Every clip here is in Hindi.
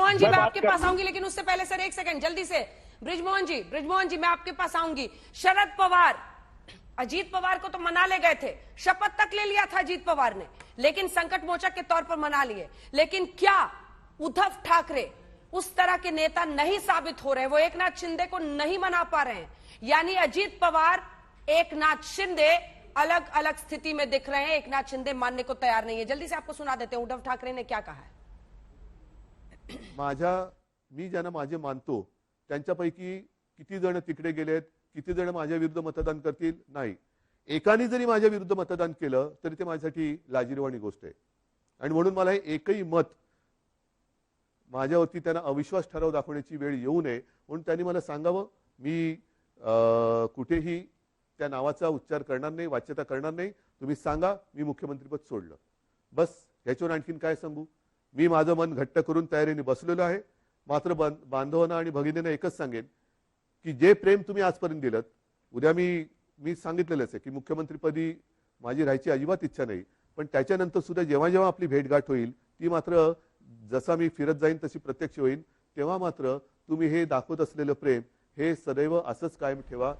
ब्रिजमोहन जी मैं आपके पास आऊंगी, लेकिन उससे पहले सर एक सेकंड जल्दी से ब्रिजमोहन जी मैं आपके पास आऊंगी। शरद पवार अजीत पवार को तो मना ले गए थे, शपथ तक ले लिया था अजीत पवार ने, लेकिन संकट मोचक के तौर पर मना लिए। लेकिन क्या उद्धव ठाकरे उस तरह के नेता नहीं साबित हो रहे? वो एकनाथ शिंदे को नहीं मना पा रहे हैं, यानी अजीत पवार एकनाथ शिंदे अलग अलग स्थिति में दिख रहे हैं। एकनाथ शिंदे मानने को तैयार नहीं है। जल्दी से आपको सुना देते हैं उद्धव ठाकरे ने क्या कहा है। मी ज्यांना माझे मानतो त्यांच्यापैकी किती जण तिकडे गेलेत, किती जण माझ्या विरुद्ध मतदान करतील, नाही. एकाने जरी माझ्या विरुद्ध मतदान केलं तरी ते माझ्यासाठी लाजिरवाणी गोष्ट आहे. आणि म्हणून मला हे एकही मत माझ्यावरती त्यांना अविश्वास ठराव दाखवण्याची वेळ येऊ नये म्हणून त्यांनी मला सांगावं. मी कुठेही त्या नावाचा उच्चार करणार नाही, वाच्यता करणार नाही. तुम्ही सांगा मी मुख्यमंत्रीपद सोडलं, बस. याच्यावर आणखीन काय सांगू? मी माझं मन घट्ट करून तयारीने बसलेलो आहे. मात्र बांधवांना आणि भगिनींना एकच सांगेन की जे प्रेम तुम्ही आजपर्यंत दिलं, उद्या मी सांगितलेलंच आहे की मुख्यमंत्रीपदी माझी राहायची अजिबात इच्छा नाही. पण त्याच्यानंतर सुद्धा जेव्हा जेव्हा आपली भेटगाठ होईल ती मात्र जसा मी फिरत जाईन तशी प्रत्यक्ष होईल, तेव्हा मात्र तुम्ही हे दाखवत असलेलं प्रेम हे सदैव असंच कायम ठेवा.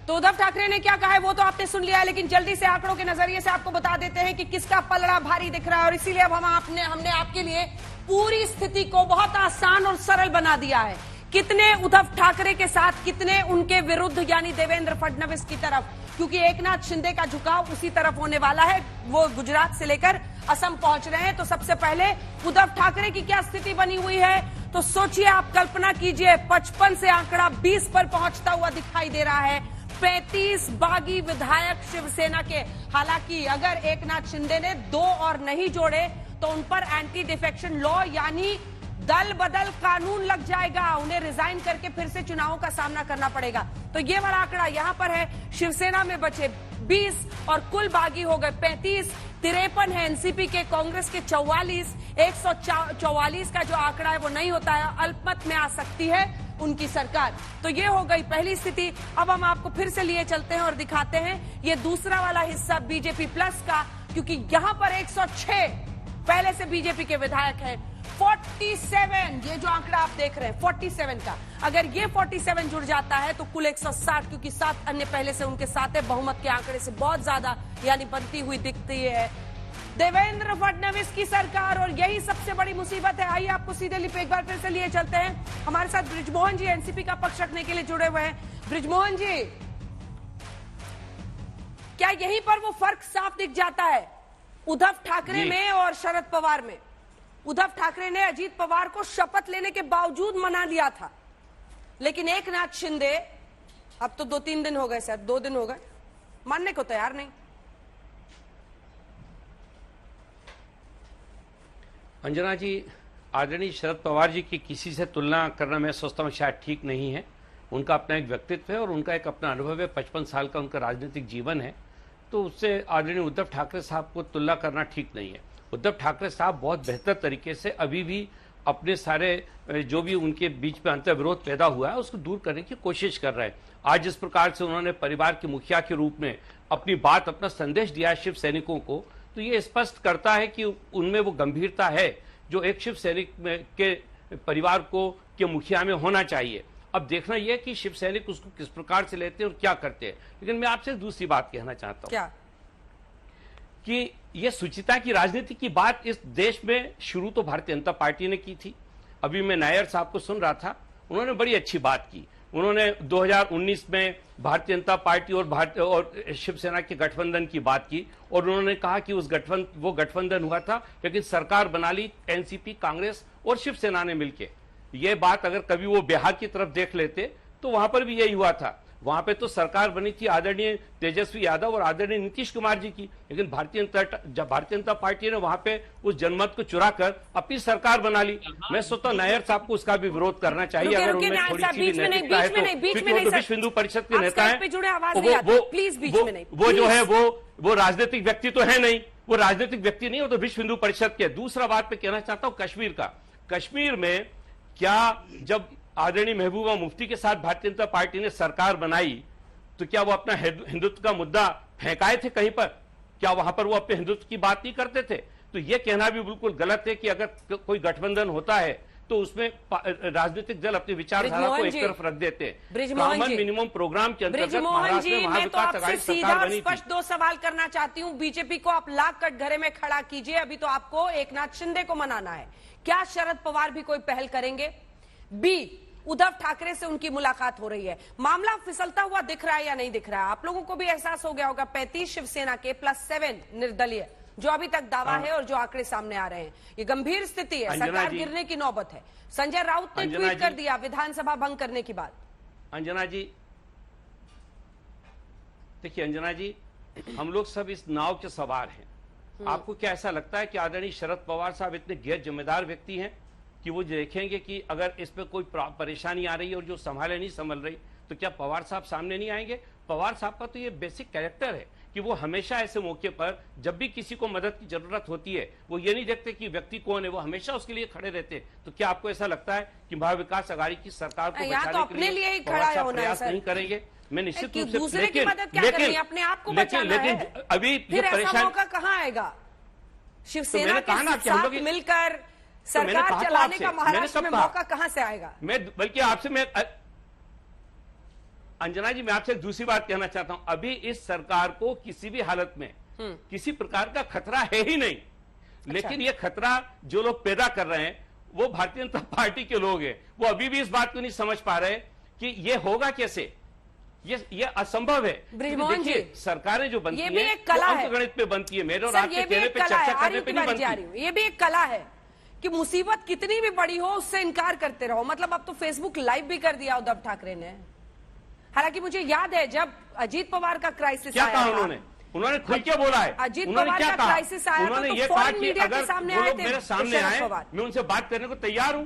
तो उद्धव ठाकरे ने क्या कहा है वो तो आपने सुन लिया है, लेकिन जल्दी से आंकड़ों के नजरिए से आपको बता देते हैं कि किसका पलड़ा भारी दिख रहा है। और इसीलिए अब हमने आपके लिए पूरी स्थिति को बहुत आसान और सरल बना दिया है। कितने उद्धव ठाकरे के साथ, कितने उनके विरुद्ध, यानी देवेंद्र फडणवीस की तरफ, क्योंकि एकनाथ शिंदे का झुकाव उसी तरफ होने वाला है। वो गुजरात से लेकर असम पहुंच रहे हैं। तो सबसे पहले उद्धव ठाकरे की क्या स्थिति बनी हुई है, तो सोचिए, आप कल्पना कीजिए, 55 से आंकड़ा 20 पर पहुंचता हुआ दिखाई दे रहा है। 35 बागी विधायक शिवसेना के। हालांकि अगर एकनाथ शिंदे ने 2 और नहीं जोड़े तो उन पर एंटी डिफेक्शन लॉ यानी दल बदल कानून लग जाएगा। उन्हें रिजाइन करके फिर से चुनावों का सामना करना पड़ेगा। तो ये वाला आंकड़ा यहां पर है। शिवसेना में बचे 20 और कुल बागी हो गए 35। 53 है एनसीपी के, कांग्रेस के 44। 144 का जो आंकड़ा है वो नहीं होता है, अल्पमत में आ सकती है उनकी सरकार। तो ये हो गई पहली स्थिति। अब हम आपको फिर से लिए चलते हैं और दिखाते हैं ये दूसरा वाला हिस्सा बीजेपी प्लस का, क्योंकि यहां पर 106 पहले से बीजेपी के विधायक हैं। 47 ये जो आंकड़ा आप देख रहे हैं 47 का, अगर ये 47 जुड़ जाता है तो कुल 160, क्योंकि 7 अन्य पहले से उनके साथ है। बहुमत के आंकड़े से बहुत ज्यादा यानी बनती हुई दिखती है देवेंद्र फडणवीस की सरकार। और यही सबसे बड़ी मुसीबत है। आइए आपको सीधे लिप एक बार फिर से लिए चलते हैं। हमारे साथ ब्रिजमोहन जी एनसीपी का पक्ष रखने के लिए जुड़े हुए हैं। ब्रिजमोहन जी, क्या यहीं पर वो फर्क साफ दिख जाता है उद्धव ठाकरे में और शरद पवार में? उद्धव ठाकरे ने अजीत पवार को शपथ लेने के बावजूद मना लिया था, लेकिन एकनाथ शिंदे, अब तो 2-3 दिन हो गए, शायद 2 दिन हो गए, मानने को तैयार नहीं। अंजना जी, आदरणीय शरद पवार जी की किसी से तुलना करना मैं सोचता हूँ शायद ठीक नहीं है। उनका अपना एक व्यक्तित्व है और उनका एक अपना अनुभव है। 55 साल का उनका राजनीतिक जीवन है, तो उससे आदरणीय उद्धव ठाकरे साहब को तुलना करना ठीक नहीं है। उद्धव ठाकरे साहब बहुत बेहतर तरीके से अभी भी अपने सारे जो भी उनके बीच में अंतर्विरोध पैदा हुआ है उसको दूर करने की कोशिश कर रहे हैं। आज जिस प्रकार से उन्होंने परिवार के मुखिया के रूप में अपनी बात, अपना संदेश दिया है शिव सैनिकों को, तो ये स्पष्ट करता है कि उनमें वो गंभीरता है जो एक शिव सैनिक के परिवार को के मुखिया में होना चाहिए। अब देखना यह कि शिव सैनिक उसको किस प्रकार से लेते हैं और क्या करते हैं। लेकिन मैं आपसे दूसरी बात कहना चाहता हूं, क्या कि यह शुचिता की राजनीति की बात इस देश में शुरू तो भारतीय जनता पार्टी ने की थी। अभी मैं नायर साहब को सुन रहा था, उन्होंने बड़ी अच्छी बात की। उन्होंने 2019 में भारतीय जनता पार्टी और शिवसेना के गठबंधन की बात की और उन्होंने कहा कि वो गठबंधन हुआ था लेकिन सरकार बना ली एनसीपी, कांग्रेस और शिवसेना ने मिलकर। ये बात अगर कभी वो बिहार की तरफ देख लेते तो वहां पर भी यही हुआ था। वहां पे तो सरकार बनी थी आदरणीय तेजस्वी यादव और आदरणीय नीतीश कुमार जी की, लेकिन भारतीय जनता पार्टी ने वहां पे उस जनमत को चुरा कर अपनी सरकार बना ली। मैं सोचता हूं नायर साहब को उसका भी विरोध करना चाहिए अगर उनमें थोड़ी सी भी नैतिकता है तो, क्योंकि वो तो विश्व हिंदू परिषद के नेता है। वो जो है वो राजनीतिक व्यक्ति तो है नहीं, वो राजनीतिक व्यक्ति नहीं, वो तो विश्व हिंदू परिषद के। दूसरा बात पे कहना चाहता हूं कश्मीर का। कश्मीर में क्या जब आदरणीय महबूबा मुफ्ती के साथ भारतीय जनता पार्टी ने सरकार बनाई तो क्या वो अपना हिंदुत्व का मुद्दा फेंकाए थे कहीं पर? क्या वहां पर वो अपने हिंदुत्व की बात नहीं करते थे? तो ये कहना भी बिल्कुल गलत है कि अगर कोई गठबंधन होता है तो उसमें राजनीतिक दल अपनी विचारधारा को एक तरफ रख देते हैं। कॉमन मिनिमम प्रोग्राम के अंतर्गत महाराष्ट्र में महाविकास आघाड़ी सरकार बनी थी। स्पष्ट दो सवाल करना चाहती हूं। बीजेपी को आप लाख कटघरे में खड़ा कीजिए, अभी तो आपको एकनाथ शिंदे को मनाना है। क्या शरद पवार भी कोई पहल करेंगे? बी, उद्धव ठाकरे से उनकी मुलाकात हो रही है, मामला फिसलता हुआ दिख रहा है या नहीं दिख रहा है? आप लोगों को भी एहसास हो गया होगा 35 शिवसेना के +7 निर्दलीय जो अभी तक दावा है और जो आंकड़े सामने आ रहे हैं, ये गंभीर स्थिति है, सरकार गिरने की नौबत है। संजय राउत ने ट्वीट कर दिया विधानसभा भंग करने की बात। अंजना जी देखिए, अंजना जी हम लोग सब इस नाव के सवार हैं। आपको क्या ऐसा लगता है कि आदरणीय शरद पवार साहब इतने गैर जिम्मेदार व्यक्ति हैं कि वो देखेंगे कि अगर इस पे कोई परेशानी आ रही है और जो संभाले नहीं संभल रही तो क्या पवार साहब सामने नहीं आएंगे? पवार साहब का तो ये बेसिक कैरेक्टर है कि वो हमेशा ऐसे मौके पर जब भी किसी को मदद की जरूरत होती है वो ये नहीं देखते कि व्यक्ति कौन है, वो हमेशा उसके लिए खड़े रहते हैं। तो क्या आपको ऐसा लगता है कि महाविकास आघाड़ी की सरकार को बचाने के लिए पवार साहब प्रयास नहीं करेंगे? मैं निश्चित रूप से, दूसरे की मदद क्या करनी है, अपने आप को बचाना है। अभी ये परेशानी मौका कहां आएगा? शिवसेना के साथ मिलकर सरकार चलाने का महाराष्ट्र में मौका कहां से आएगा? मैं बल्कि आपसे मैं अंजना जी, मैं आपसे एक दूसरी बात कहना चाहता हूं। अभी इस सरकार को किसी भी हालत में किसी प्रकार का खतरा है ही नहीं। लेकिन ये खतरा जो लोग पैदा कर रहे हैं वो भारतीय जनता पार्टी के लोग हैं। वो अभी भी इस बात को नहीं समझ पा रहे कि ये होगा कैसे, ये असंभव है। देखिए, सरकारें जो बनती है एक कला है, गणित पे बनती है, मेरे और आपके चेहरे पे चर्चा करने पे नहीं बनती। ये भी एक कला है कि मुसीबत कितनी भी बड़ी हो उससे इनकार करते रहो। मतलब अब तो फेसबुक लाइव भी कर दिया उद्धव ठाकरे ने। हालांकि मुझे याद है जब अजीत पवार का क्राइसिस क्या कहा उन्होंने खुल के बोला है। अजीत पवार का क्राइसिस आया, उन्होंने ये कहा कि अगर वो लोग मेरे सामने आए मैं उनसे बात करने को तैयार हूं।